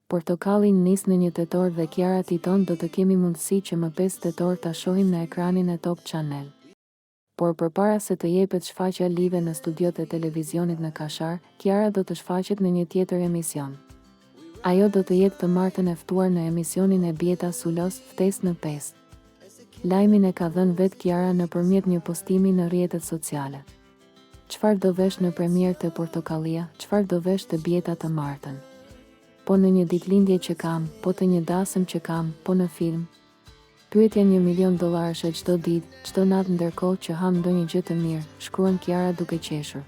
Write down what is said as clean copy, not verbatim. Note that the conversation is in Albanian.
Portokallin nis në 1 tetor dhe Kiara Titon do të kemi mundësi që më 5 tetor ta shohim në ekranin e Top Channel. Por përpara se të jepet shfaqja live në studiot e televizionit në Kashar, Kiara do të shfaqet në një tjetër emision. Ajo do të jetë të martën e ftuar në emisionin e Bjeta Sulos, Ftesë në 5. Lajmin e ka dhënë vetë Kiara nëpërmjet një postimi në rrjetet sociale. Çfarë do vesh në premierë të Portokallia, çfarë do vesh të Bjeta të martën? Po në një ditëlindje që kam, po të një dasëm që kam, po në film? Pyetja $1 milion çdo ditë, çdo natë ndërkohë që ham ndonjë gjë të mirë, shkruan Kiara duke qeshur.